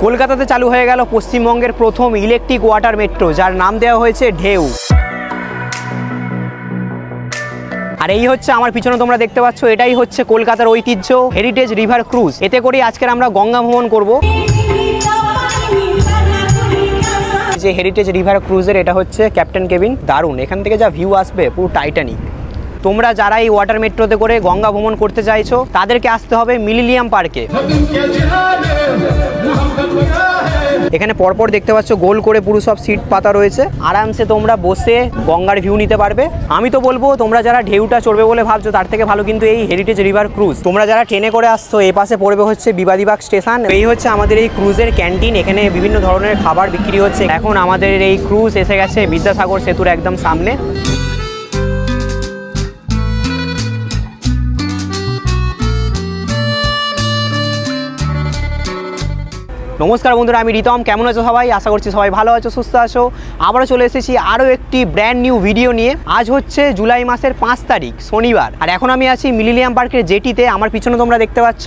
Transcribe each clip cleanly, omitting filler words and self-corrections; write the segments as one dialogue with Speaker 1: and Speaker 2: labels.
Speaker 1: কলকাতাতে চালু হয়ে গেল পশ্চিমবঙ্গের প্রথম ইলেকট্রিক ওয়াটার মেট্রো, যার নাম দেওয়া হয়েছে ঢেউ। আর এই হচ্ছে আমার পিছনে তোমরা দেখতে পাচ্ছ, এটাই হচ্ছে কলকাতার ঐতিহ্য হেরিটেজ রিভার ক্রুজ। এতে করে আজকের আমরা গঙ্গা ভ্রমণ করব। যে হেরিটেজ রিভার ক্রুজের এটা হচ্ছে ক্যাপ্টেন কেবিন, দারুণ। এখান থেকে যা ভিউ আসবে পুরো টাইটানিক। তোমরা যারা এই ওয়াটার মেট্রোতে করে গঙ্গা ভ্রমণ করতে চাইছো তাদেরকে আসতে হবে মিলেনিয়াম পার্কে। এখানে পরপর দেখতে পাচ্ছ গোল করে পুরো সব সিট পাতা রয়েছে, আরামসে তোমরা বসে গঙ্গার ভিউ নিতে পারবে। আমি তো বলবো তোমরা যারা ঢেউটা চড়বে বলে ভাবছো তার থেকে ভালো কিন্তু এই হেরিটেজ রিভার ক্রুজ। তোমরা যারা ট্রেনে করে আসছো এই পাশে পড়বে হচ্ছে বিবাদীবাগ স্টেশন। এই হচ্ছে আমাদের এই ক্রুজের ক্যান্টিন, এখানে বিভিন্ন ধরনের খাবার বিক্রি হচ্ছে। এখন আমাদের এই ক্রুজ এসে গেছে বিদ্যাসাগর সেতুর একদম সামনে। নমস্কার বন্ধুরা, আমি রিতম। কেমন আছো সবাই? আশা করছি সবাই ভালো আছো, সুস্থ আছো। আবারও চলে এসেছি আরও একটি ব্র্যান্ড নিউ ভিডিও নিয়ে। আজ হচ্ছে জুলাই মাসের 5 তারিখ, শনিবার। আর এখন আমি আছি মিলেনিয়াম পার্কের জেটিতে। আমার পিছনে তোমরা দেখতে পাচ্ছ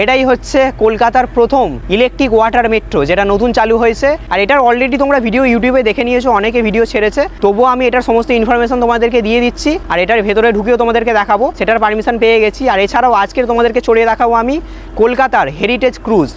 Speaker 1: এটাই হচ্ছে কলকাতার প্রথম ইলেকট্রিক ওয়াটার মেট্রো, যেটা নতুন চালু হয়েছে। আর এটার অলরেডি তোমরা ভিডিও ইউটিউবে দেখে নিয়েছো, অনেকে ভিডিও ছেড়েছে। তবুও আমি এটার সমস্ত ইনফরমেশন তোমাদেরকে দিয়ে দিচ্ছি। আর এটার ভেতরে ঢুকেও তোমাদেরকে দেখাবো, সেটার পারমিশন পেয়ে গেছি। আর এছাড়াও আজকের তোমাদেরকে চড়িয়ে দেখাবো আমি কলকাতার হেরিটেজ ক্রুজ।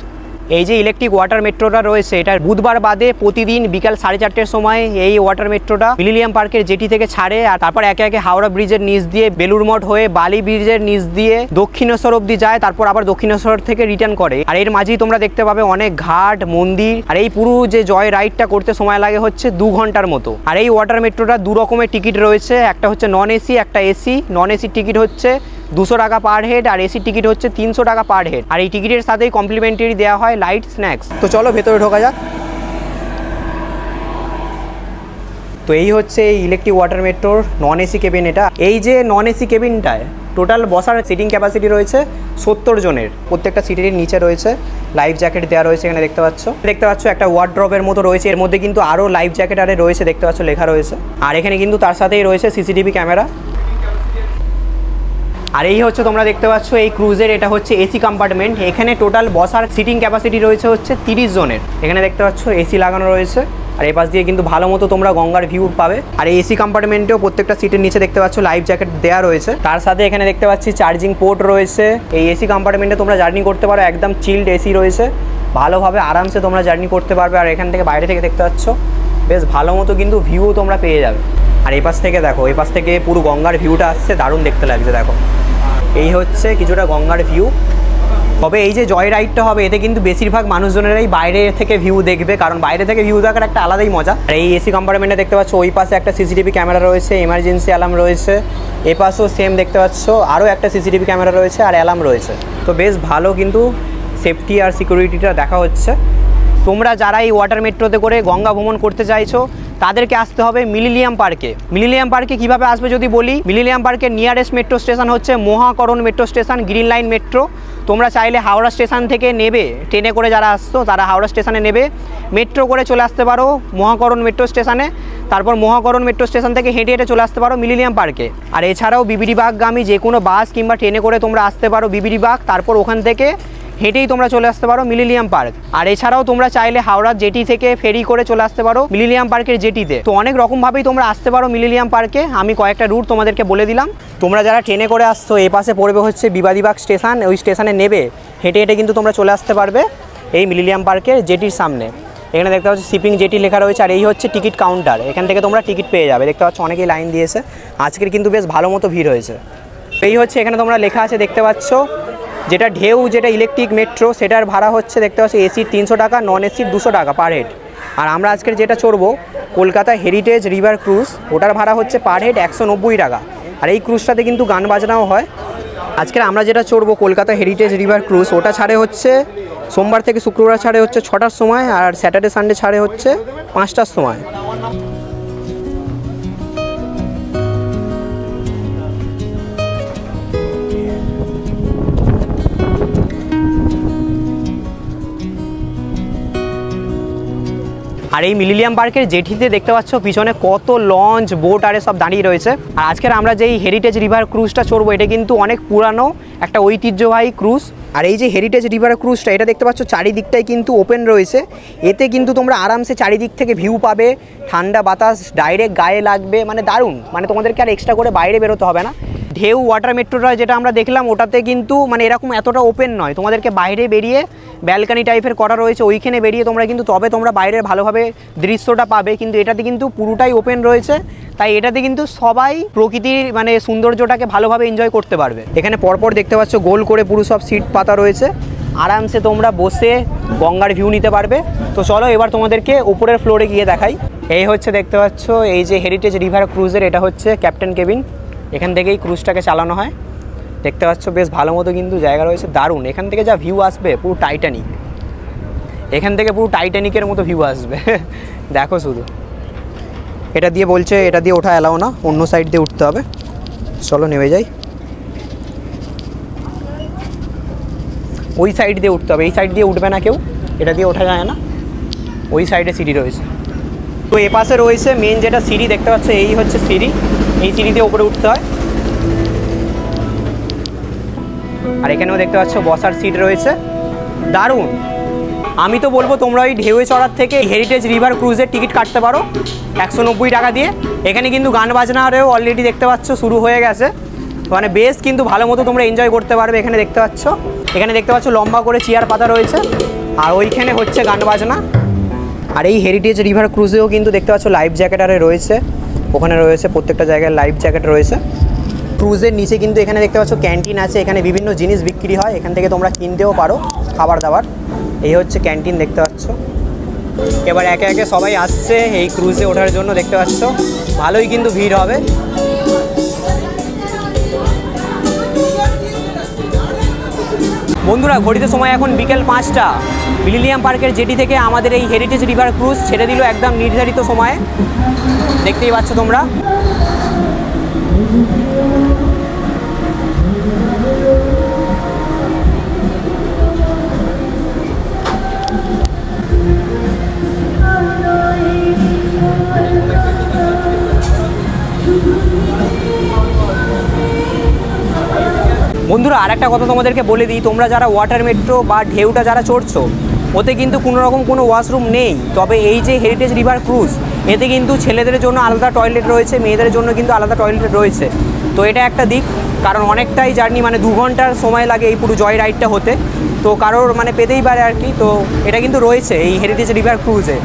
Speaker 1: এই যে ইলেকট্রিক ওয়াটার মেট্রোটা রয়েছে, এটা বুধবার বাদে প্রতিদিন বিকাল 4:30টার সময় এই ওয়াটার মেট্রোটা মিলেনিয়াম পার্কের জেটি থেকে ছাড়ে। আর তারপর একে একে হাওড়া ব্রিজের নিচ দিয়ে বেলুড় মঠ হয়ে বালি ব্রিজের নিচ দিয়ে দক্ষিণেশ্বর অব্দি যায়, তারপর আবার দক্ষিণেশ্বর থেকে রিটার্ন করে। আর এর মাঝেই তোমরা দেখতে পাবে অনেক ঘাট, মন্দির। আর এই পুরো যে জয় রাইডটা করতে সময় লাগে হচ্ছে 2 ঘন্টার মতো। আর এই ওয়াটার মেট্রোটা 2 রকমের টিকিট রয়েছে, একটা হচ্ছে নন এসি, একটা এসি। নন এসির টিকিট হচ্ছে 200 টাকা পার হেড, আর এসির টিকিট হচ্ছে 300 টাকা পার হেড। আর এই টিকিটের সাথেই কমপ্লিমেন্টারি দেওয়া হয় লাইট স্ন্যাক্স। তো চলো ভেতরে ঢোকা যাক। তো এই হচ্ছে এই ইলেকট্রিক ওয়াটার মেট্রোর নন এসি কেবিন। এটা এই যে নন এসি কেবিনটায় টোটাল বসার সিটিং ক্যাপাসিটি রয়েছে 70 জনের। প্রত্যেকটা সিটের নিচে রয়েছে লাইফ জ্যাকেট দেওয়া রয়েছে। এখানে দেখতে পাচ্ছ একটা ওয়ার্ড্রপের মতো রয়েছে, এর মধ্যে কিন্তু আরও লাইফ জ্যাকেট আরে রয়েছে, দেখতে পাচ্ছ লেখা রয়েছে। আর এখানে কিন্তু তার সাথেই রয়েছে সিসিটিভি ক্যামেরা। আর এই হচ্ছে তোমরা দেখতে পাচ্ছ এই ক্রুজের এটা হচ্ছে এসি কম্পার্টমেন্ট। এখানে টোটাল বসার সিটিং ক্যাপাসিটি রয়েছে হচ্ছে 30 জনের। এখানে দেখতে পাচ্ছ এসি লাগানো রয়েছে। আর এই পাশ দিয়ে কিন্তু ভালো মতো তোমরা গঙ্গার ভিউ পাবে। আর এই এসি কম্পার্টমেন্টেও প্রত্যেকটা সিটের নিচে দেখতে পাচ্ছ লাইফ জ্যাকেট দেওয়া রয়েছে। তার সাথে এখানে দেখতে পাচ্ছি চার্জিং পোর্ট রয়েছে। এই এসি কম্পার্টমেন্টে তোমরা জার্নি করতে পারো, একদম চিল্ড এসি রয়েছে, ভালোভাবে আরামসে তোমরা জার্নি করতে পারবে। আর এখান থেকে বাইরে থেকে দেখতে পাচ্ছ বেশ ভালো মতো কিন্তু ভিউও তোমরা পেয়ে যাবে। আর এই পাশ থেকে দেখো, এই পাশ থেকে পুরো গঙ্গার ভিউটা আসছে, দারুণ দেখতে লাগছে। দেখো এই হচ্ছে কিছুটা গঙ্গার ভিউ। তবে এই যে জয় রাইডটা হবে এতে কিন্তু বেশিরভাগ মানুষজনেরাই বাইরে থেকে ভিউ দেখবে, কারণ বাইরে থেকে ভিউ দেখার একটা আলাদাই মজা। আর এই এসি কম্পার্টমেন্টে দেখতে পাচ্ছ ওই পাশে একটা সিসিটিভি ক্যামেরা রয়েছে, এমার্জেন্সি অ্যালার্ম রয়েছে। এ পাশেও সেম দেখতে পাচ্ছ আরও একটা সিসিটিভি ক্যামেরা রয়েছে আর অ্যালার্ম রয়েছে। তো বেশ ভালো কিন্তু সেফটি আর সিকিউরিটিটা দেখা হচ্ছে। তোমরা যারা এই ওয়াটার মেট্রোতে করে গঙ্গা ভ্রমণ করতে চাইছো তাদেরকে আসতে হবে মিলেনিয়াম পার্কে। মিলেনিয়াম পার্কে কীভাবে আসবে যদি বলি, মিলেনিয়াম পার্কের নিয়ারেস্ট মেট্রো স্টেশন হচ্ছে Mahakaran metro station, green line metro. তোমরা চাইলে হাওড়া স্টেশন থেকে নেবে, ট্রেনে করে যারা আসছো তারা হাওড়া স্টেশনে নেবে, মেট্রো করে চলে আসতে পারো মহাকরণ মেট্রো স্টেশনে। তারপর মহাকরণ মেট্রো স্টেশন থেকে হেঁটে হেঁটে চলে আসতে পারো মিলেনিয়াম পার্কে। আর এছাড়াও বিবিডিবাগগামী যে কোনো বাস কিংবা ট্রেনে করে তোমরা আসতে পারো বিবিডিবাগ, তারপর ওখান থেকে হেঁটেই তোমরা চলে আসতে পারো মিলেনিয়াম পার্ক। আর এছাড়াও তোমরা চাইলে হাওড়ার জেটি থেকে ফেরি করে চলে আসতে পারো মিলেনিয়াম পার্কের জেটিতে। তো অনেক রকমভাবেই তোমরা আসতে পারো মিলেনিয়াম পার্কে। আমি কয়েকটা রুট তোমাদেরকে বলে দিলাম। তোমরা যারা ট্রেনে করে আসছো এ পাশে পড়বে হচ্ছে বিবাদীবাগ স্টেশন, ওই স্টেশনে নেবে হেঁটে হেঁটে কিন্তু তোমরা চলে আসতে পারবে এই মিলেনিয়াম পার্কের জেটির সামনে। এখানে দেখতে পাচ্ছ শিপিং জেটি লেখা রয়েছে। আর এই হচ্ছে টিকিট কাউন্টার, এখান থেকে তোমরা টিকিট পেয়ে যাবে। দেখতে পাচ্ছ অনেকেই লাইন দিয়েছে, আজকের কিন্তু বেশ ভালো মতো ভিড় হয়েছে। এই হচ্ছে এখানে তোমরা লেখা আছে দেখতে পাচ্ছ, যেটা ঢেউ, যেটা ইলেকট্রিক মেট্রো, সেটার ভাড়া হচ্ছে দেখতে পাচ্ছি এসির 300 টাকা, নন এসির 200 টাকা পার হেড। আর আমরা আজকের যেটা চড়বো কলকাতা হেরিটেজ রিভার ক্রুজ, ওটার ভাড়া হচ্ছে পার হেড 190 টাকা। আর এই ক্রুজটাতে কিন্তু গান বাজনাও হয়। আজকের আমরা যেটা চড়বো কলকাতা হেরিটেজ রিভার ক্রুজ, ওটা ছাড়ে হচ্ছে সোমবার থেকে শুক্রবার ছাড়ে হচ্ছে 6টার সময়, আর স্যাটারডে সানডে ছাড়ে হচ্ছে 5টার সময়। আর এই মিলেনিয়াম পার্কের জেটিতে দেখতে পাচ্ছ পিছনে কত লঞ্চ, বোট আরে সব দাঁড়িয়ে রয়েছে। আর আজকের আমরা যেই হেরিটেজ রিভার ক্রুজটা চড়বো এটা কিন্তু অনেক পুরানো একটা ঐতিহ্যবাহী ক্রুজ। আর এই যে হেরিটেজ রিভার ক্রুজটা, এটা দেখতে পাচ্ছ চারিদিকটাই কিন্তু ওপেন রয়েছে। এতে কিন্তু তোমরা আরামসে চারিদিক থেকে ভিউ পাবে, ঠান্ডা বাতাস ডাইরেক্ট গায়ে লাগবে, মানে দারুণ। মানে তোমাদেরকে আর এক্সট্রা করে বাইরে বেরোতে হবে না। ঢেউ ওয়াটার মেট্রোটা যেটা আমরা দেখলাম, ওটাতে কিন্তু মানে এরকম এতটা ওপেন নয়, তোমাদেরকে বাইরে বেরিয়ে ব্যালকানি টাইপের করা রয়েছে, ওইখানে বেরিয়ে তোমরা কিন্তু তোমরা বাইরের ভালোভাবে দৃশ্যটা পাবে। কিন্তু এটাতে কিন্তু পুরোটাই ওপেন রয়েছে, তাই এটাতে কিন্তু সবাই প্রকৃতির মানে সৌন্দর্যটাকে ভালোভাবে এনজয় করতে পারবে। এখানে পরপর দেখতে পাচ্ছ গোল করে পুরো সব সিট পাতা রয়েছে, আরামসে তোমরা বসে গঙ্গার ভিউ নিতে পারবে। তো চলো এবার তোমাদেরকে উপরের ফ্লোরে গিয়ে দেখাই। এই হচ্ছে দেখতে পাচ্ছ এই যে হেরিটেজ রিভার ক্রুজের, এটা হচ্ছে ক্যাপ্টেন কেবিন, এখান থেকেই ক্রুজটাকে চালানো হয়। দেখতে পাচ্ছ বেশ ভালো মতো কিন্তু জায়গা রয়েছে, দারুণ। এখান থেকে যা ভিউ আসবে পুরো টাইটানিক, এখান থেকে পুরো টাইটানিকের মতো ভিউ আসবে দেখো শুধু। এটা দিয়ে বলছে এটা দিয়ে ওঠা এলাও না, অন্য সাইড দিয়ে উঠতে হবে। চলো নেমে যাই, ওই সাইড দিয়ে উঠতে হবে, এই সাইড দিয়ে উঠবে না কেউ, এটা দিয়ে ওঠা যায় না, ওই সাইডে সিঁড়ি রয়েছে। তো এ পাশে রয়েছে মেন যেটা সিঁড়ি দেখতে পাচ্ছ, এই হচ্ছে সিঁড়ি, এই সিঁড়ি দিয়ে উপরে উঠতে হয়। আর এখানেও দেখতে পাচ্ছ বসার সিট রয়েছে, দারুণ। আমি তো বলবো তোমরা ওই ঢেউয়ে চড়ার থেকে হেরিটেজ রিভার ক্রুজের টিকিট কাটতে পারো 190 টাকা দিয়ে। এখানে কিন্তু গান বাজনারেও অলরেডি দেখতে পাচ্ছ শুরু হয়ে গেছে, মানে বেশ কিন্তু ভালো মতো তোমরা এনজয় করতে পারবে। এখানে দেখতে পাচ্ছ লম্বা করে চেয়ার পাতা রয়েছে, আর ওইখানে হচ্ছে গান বাজনা। আর এই হেরিটেজ রিভার ক্রুজেও কিন্তু দেখতে পাচ্ছ লাইফ জ্যাকেট আরে রয়েছে, ওখানে রয়েছে প্রত্যেকটা জায়গায় লাইফ জ্যাকেট রয়েছে। ক্রুজের নিচে কিন্তু এখানে দেখতে পাচ্ছ ক্যান্টিন আছে, এখানে বিভিন্ন জিনিস বিক্রি হয়, এখান থেকে তোমরা কিনতেও পারো খাবার দাবার। এই হচ্ছে ক্যান্টিন দেখতে পাচ্ছ। এবার একে একে সবাই আসছে এই ক্রুজে ওঠার জন্য, দেখতে পাচ্ছ ভালোই কিন্তু ভিড় হবে। বন্ধুরা ঘড়িতে সময় এখন বিকেল 5টা। মিলেনিয়াম পার্কের জেটি থেকে আমাদের এই হেরিটেজ রিভার ক্রুজ ছেড়ে দিল একদম নির্ধারিত সময়ে, দেখতেই পাচ্ছ তোমরা। বন্ধুরা আরেকটা কথা তোমাদেরকে বলে দিই, তোমরা যারা ওয়াটার মেট্রো বা ঢেউটা যারা চড়ছো, ওতে কিন্তু কোনোরকম কোনো ওয়াশরুম নেই। তবে এই যে হেরিটেজ রিভার ক্রুজ, এতে কিন্তু ছেলেদের জন্য আলাদা টয়লেট রয়েছে, মেয়েদের জন্য কিন্তু আলাদা টয়লেট রয়েছে। তো এটা একটা দিক, কারণ অনেকটাই জার্নি, মানে 2 ঘন্টার সময় লাগে এই পুরো জয় রাইডটা হতে, তো কারোর মানে পেতেই পারে আর কি। তো এটা কিন্তু রয়েছে এই হেরিটেজ রিভার ক্রুজে।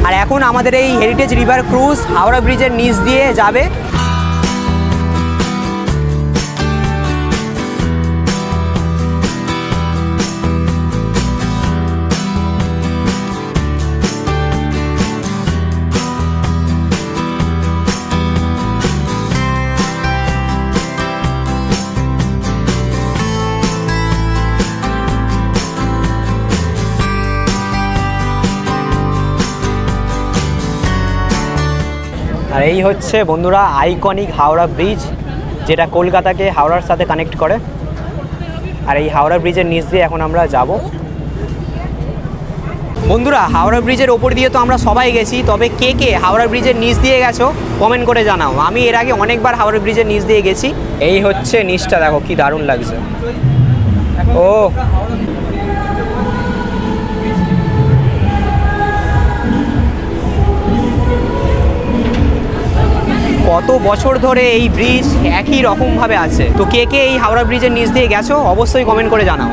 Speaker 1: আর এখন আমাদের এই হেরিটেজ রিভার ক্রুজ হাওড়া ব্রিজের নিচ দিয়ে যাবে। আর এই হচ্ছে বন্ধুরা আইকনিক হাওড়া ব্রিজ, যেটা কলকাতাকে হাওড়ার সাথে কানেক্ট করে। আর এই হাওড়া ব্রিজের নিচ দিয়ে এখন আমরা যাব। বন্ধুরা হাওড়া ব্রিজের ওপর দিয়ে তো আমরা সবাই গেছি, তবে কে কে হাওড়া ব্রিজের নিচ দিয়ে গেছো কমেন্ট করে জানাও। আমি এর আগে অনেকবার হাওড়া ব্রিজের নিচ দিয়ে গেছি। এই হচ্ছে নিচটা, দেখো কি দারুণ লাগছে। ও কত বছর ধরে এই ব্রিজ একই রকমভাবে আছে। তো কে কে এই হাওড়া ব্রিজের নিচ দিয়ে গেছো অবশ্যই কমেন্ট করে জানাও।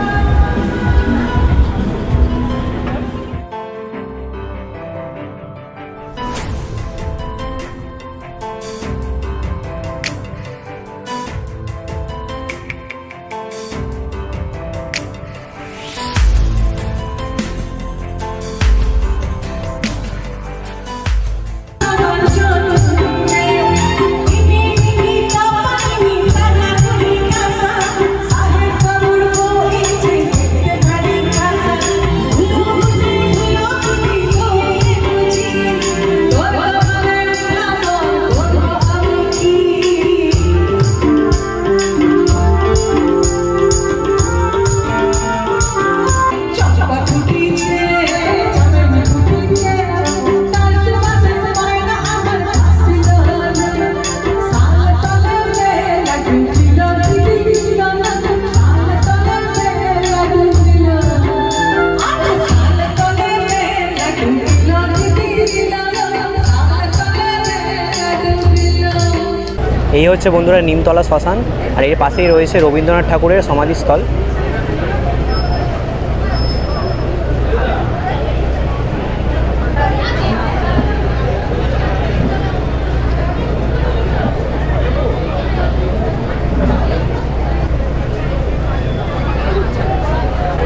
Speaker 1: এই হচ্ছে বন্ধুরা নিমতলা শ্মশান, আর এর পাশেই রয়েছে রবীন্দ্রনাথ ঠাকুরের সমাধিস্থল।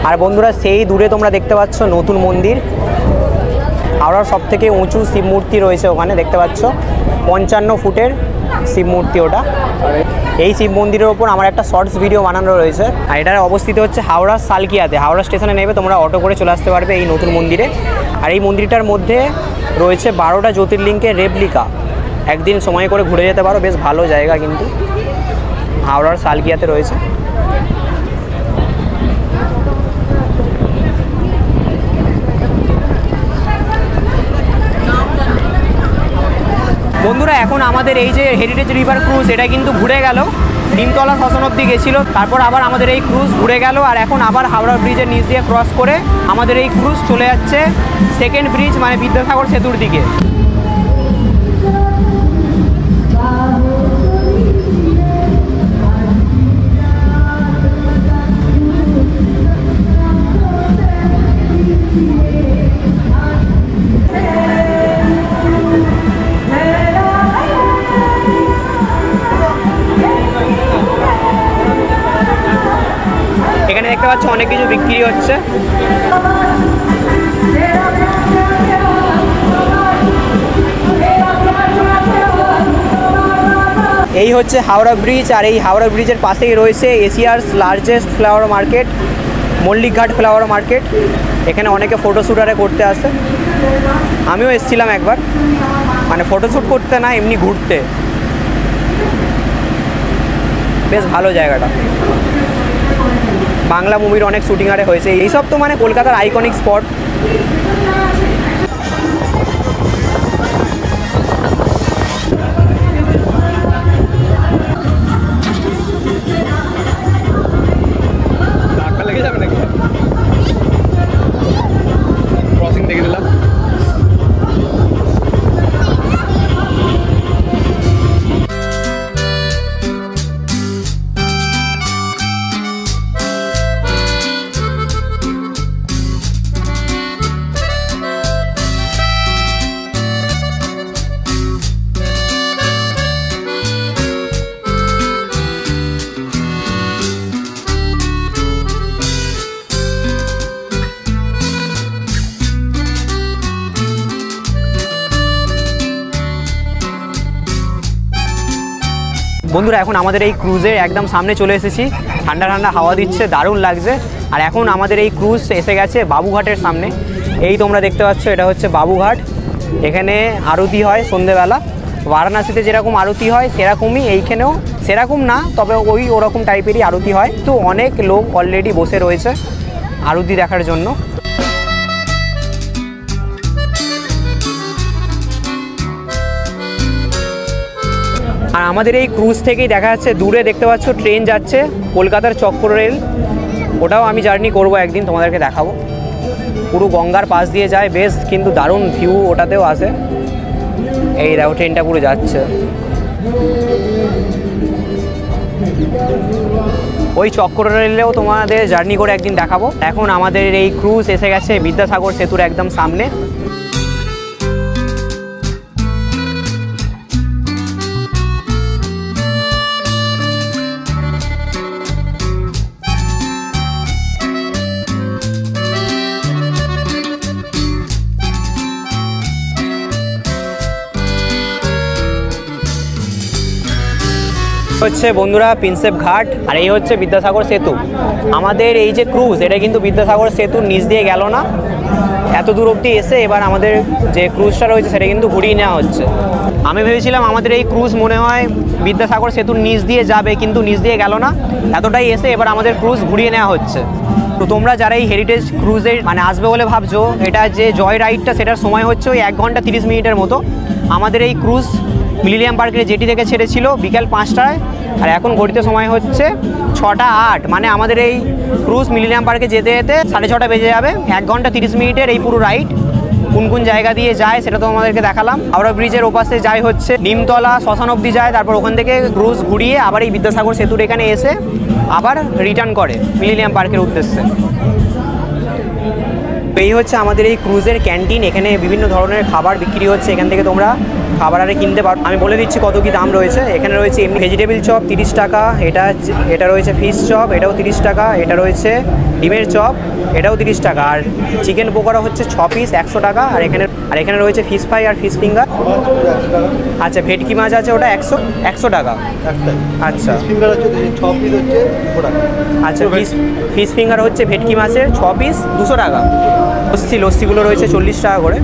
Speaker 1: আর বন্ধুরা সেই দূরে তোমরা দেখতে পাচ্ছ নতুন মন্দির, হাওড়ার সবথেকে উঁচু শিব মূর্তি রয়েছে ওখানে দেখতে পাচ্ছ, 55 ফুটের শিব মূর্তি ওটা। এই শিব মন্দিরের ওপর আমার একটা শর্টস ভিডিও বানানো রয়েছে। আর এটার অবস্থিত হচ্ছে হাওড়ার সালকিয়াতে। হাওড়া স্টেশনে নেবে তোমরা অটো করে চলে আসতে পারবে এই নতুন মন্দিরে। আর এই মন্দিরটার মধ্যে রয়েছে 12টা জ্যোতির্লিঙ্গের রেপ্লিকা। একদিন সময় করে ঘুরে যেতে পারো, বেশ ভালো জায়গা কিন্তু, হাওড়ার সালকিয়াতে রয়েছে। বন্ধুরা এখন আমাদের এই যে হেরিটেজ রিভার ক্রুজ এটা কিন্তু ঘুরে গেল, নিমতলা শ্মশান অবধি গেছিলো, তারপর আবার আমাদের এই ক্রুজ ঘুরে গেল। আর এখন আবার হাওড়া ব্রিজের নিচ দিয়ে ক্রস করে আমাদের এই ক্রুজ চলে যাচ্ছে সেকেন্ড ব্রিজ মানে বিদ্যাসাগর সেতুর দিকে। এখানে দেখতে পাচ্ছ অনেক কিছু বিক্রি হচ্ছে। এই হচ্ছে হাওড়া ব্রিজ, আর এই হাওড়া ব্রিজের পাশেই রয়েছে এশিয়ার largest flower market, Mallickghat flower market. এখানে অনেকে ফটোশ্যুট আরে করতে আসে, আমিও এসেছিলাম একবার, মানে ফটোশ্যুট করতে না এমনি ঘুরতে। বেশ ভালো জায়গাটা, বাংলা মুভির অনেক শুটিং আরে হয়েছে। এইসব তো মানে কলকাতার আইকনিক স্পট। বন্ধুরা এখন আমাদের এই ক্রুজের একদম সামনে চলে এসেছি, ঠান্ডা ঠান্ডা হাওয়া দিচ্ছে, দারুণ লাগছে। আর এখন আমাদের এই ক্রুজ এসে গেছে বাবুঘাটের সামনে। এই তোমরা দেখতে পাচ্ছ এটা হচ্ছে বাবুঘাট। এখানে আরতি হয় সন্ধেবেলা, বারাণসীতে যেরকম আরতি হয় সেরকমই এইখানেও, সেরকম না তবে ওরকম টাইপেরই আরতি হয়। তো অনেক লোক অলরেডি বসে রয়েছে আরতি দেখার জন্য। আর আমাদের এই ক্রুজ থেকেই দেখা যাচ্ছে দূরে দেখতে পাচ্ছ ট্রেন যাচ্ছে, কলকাতার চক্র রেল। ওটাও আমি জার্নি করব একদিন, তোমাদেরকে দেখাবো। পুরো গঙ্গার পাশ দিয়ে যায়, বেশ কিন্তু দারুণ ভিউ ওটাতেও আসে। এই দেখো ট্রেনটা পুরো যাচ্ছে, ওই চক্র রেলেও তোমাদের জার্নি করে একদিন দেখাবো। এখন আমাদের এই ক্রুজ এসে গেছে বিদ্যাসাগর সেতুর একদম সামনে। হচ্ছে বন্ধুরা প্রিন্সেপ ঘাট, আর এই হচ্ছে বিদ্যাসাগর সেতু। আমাদের এই যে ক্রুজ এটা কিন্তু বিদ্যাসাগর সেতুর নিচ দিয়ে গেল না, এত দূর অবধি এসে এবার আমাদের যে ক্রুজটা রয়েছে সেটা কিন্তু ঘুরিয়ে নেওয়া হচ্ছে। আমি ভেবেছিলাম আমাদের এই ক্রুজ মনে হয় বিদ্যাসাগর সেতুর নিচ দিয়ে যাবে, কিন্তু নিচ দিয়ে গেল না, এতটাই এসে এবার আমাদের ক্রুজ ঘুরিয়ে নেওয়া হচ্ছে। তো তোমরা যারা এই হেরিটেজ ক্রুজে মানে আসবে বলে ভাবছো, এটা যে জয় রাইডটা সেটার সময় হচ্ছে ওই 1 ঘন্টা 30 মিনিটের মতো। আমাদের এই ক্রুজ মিলেনিয়াম পার্কের জেটি থেকে ছেড়েছিল বিকাল 5টায়, আর এখন ঘড়িতে সময় হচ্ছে 6টা 8, মানে আমাদের এই ক্রুজ মিলেনিয়াম পার্কে যেতে যেতে 6:30 বেজে যাবে। 1 ঘন্টা 30 মিনিটের এই পুরো রাইড, কোন কোন জায়গা দিয়ে যায় সেটা তো আমাদেরকে দেখালাম। হাওড়া ব্রিজের ওপাশে যায় হচ্ছে নিমতলা শ্মশান অবধি যায়, তারপর ওখান থেকে ক্রুজ ঘুরিয়ে আবার এই বিদ্যাসাগর সেতুর এখানে এসে আবার রিটার্ন করে মিলেনিয়াম পার্কের উদ্দেশ্যে। এই হচ্ছে আমাদের এই ক্রুজের ক্যান্টিন। এখানে বিভিন্ন ধরনের খাবার বিক্রি হচ্ছে, এখান থেকে তোমরা খাবার আরে কিনতে পারো। আমি বলে দিচ্ছি কত কি দাম রয়েছে। এখানে রয়েছে এমনি ভেজিটেবিল চপ 30 টাকা, এটা রয়েছে ফিশ চপ, এটাও 30 টাকা, এটা রয়েছে ডিমের চপ, এটাও 30 টাকা, আর চিকেন পকোড়া হচ্ছে 6 পিস 100 টাকা, আর এখানে রয়েছে ফিশ ফ্রাই আর ফিশ ফিঙ্গার। আচ্ছা, ভেটকি মাছ আছে ওটা 100 টাকা। আচ্ছা, আচ্ছা ফিশ ফিঙ্গার হচ্ছে ভেটকি মাছের 6 পিস 200 টাকা। লস্যিগুলো রয়েছে 40 টাকা করে,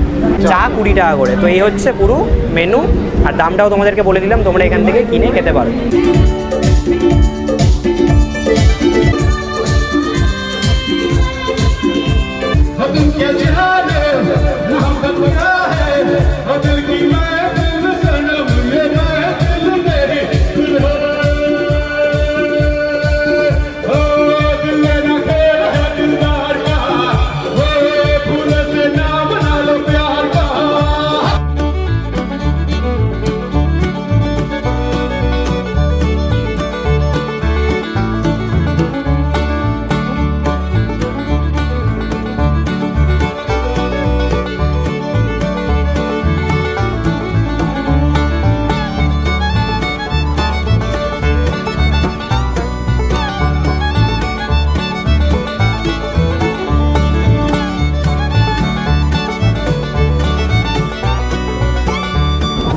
Speaker 1: চা 20 টাকা করে। তো এই হচ্ছে পুরো মেনু, আর দামটাও তোমাদেরকে বলে দিলাম, তোমরা এখান থেকে কিনে খেতে পারো।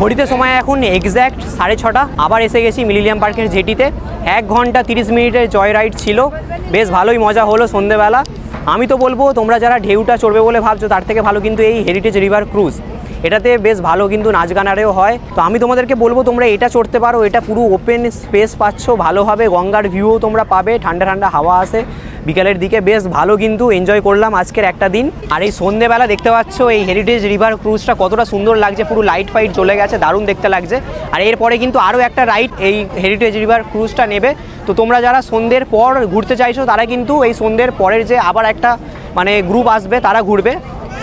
Speaker 1: ঘড়িতে সময় এখন এক্স্যাক্ট 6:30। আবার এসে গেছি মিলেনিয়াম পার্কের জেটিতে। 1 ঘন্টা 30 মিনিটের জয় রাইড ছিল, বেশ ভালোই মজা হলো সন্ধেবেলা। আমি তো বলবো তোমরা যারা ঢেউটা চড়বে বলে ভাবছো, তার থেকে ভালো কিন্তু এই হেরিটেজ রিভার ক্রুজ, এটাতে বেশ ভালো কিন্তু নাচ গান আরেও হয়। তো আমি তোমাদেরকে বলবো তোমরা এটা চড়তে পারো। এটা পুরো ওপেন স্পেস পাচ্ছ, ভালোভাবে গঙ্গার ভিউও তোমরা পাবে, ঠান্ডা ঠান্ডা হাওয়া আসে বিকালের দিকে, বেশ ভালো কিন্তু এনজয় করলাম আজকের একটা দিন। আর এই সন্ধেবেলা দেখতে পাচ্ছ এই হেরিটেজ রিভার ক্রুজটা কতটা সুন্দর লাগছে, পুরো লাইট ফাইট চলে গেছে, দারুণ দেখতে লাগছে। আর এরপরে কিন্তু আরও একটা রাইড এই হেরিটেজ রিভার ক্রুজটা নেবে। তো তোমরা যারা সন্ধ্যের পর ঘুরতে চাইছো তারা কিন্তু এই সন্ধ্যের পরের যে আবার একটা মানে গ্রুপ আসবে তারা ঘুরবে,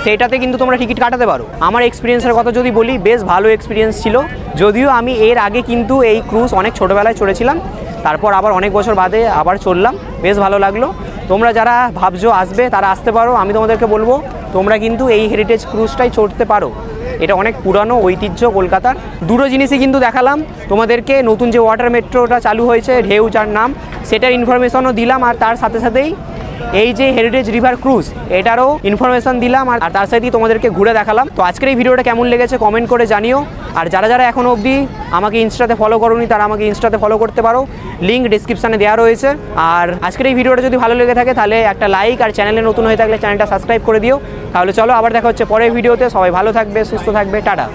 Speaker 1: সেটাতে কিন্তু তোমরা টিকিট কাটাতে পারো। আমার এক্সপিরিয়েন্সের কথা যদি বলি, বেশ ভালো এক্সপিরিয়েন্স ছিল। যদিও আমি এর আগে কিন্তু এই ক্রুজ অনেক ছোটোবেলায় চড়েছিলাম, তারপর আবার অনেক বছর বাদে আবার চললাম, বেশ ভালো লাগলো। তোমরা যারা ভাবছো আসবে তারা আসতে পারো। আমি তোমাদেরকে বলবো তোমরা কিন্তু এই হেরিটেজ ক্রুজটাই চড়তে পারো, এটা অনেক পুরানো ঐতিহ্য কলকাতার। দুটো জিনিসই কিন্তু দেখালাম তোমাদেরকে। নতুন যে ওয়াটার মেট্রোটা চালু হয়েছে ঢেউ, যার নাম, সেটার ইনফরমেশনও দিলাম, আর তার সাথে সাথেই এই যে হেরিটেজ রিভার ক্রুজ এটারও ইনফরমেশন দিলাম, আর তার সাথেই তোমাদেরকে ঘুরে দেখালাম। তো আজকের এই ভিডিওটা কেমন লেগেছে কমেন্ট করে জানিও। আর যারা যারা এখনও অবধি আমাকে ইনস্টাতে ফলো করোনি তারা আমাকে ইনস্টাতে ফলো করতে পারো, লিঙ্ক ডিসক্রিপশানে দেওয়া রয়েছে। আর আজকের এই ভিডিওটা যদি ভালো লেগে থাকে তাহলে একটা লাইক, আর চ্যানেলে নতুন হয়ে থাকলে চ্যানেলটা সাবস্ক্রাইব করে দিও। তাহলে চলো আবার দেখা হচ্ছে পরের ভিডিওতে। সবাই ভালো থাকবে, সুস্থ থাকবে, টাটা।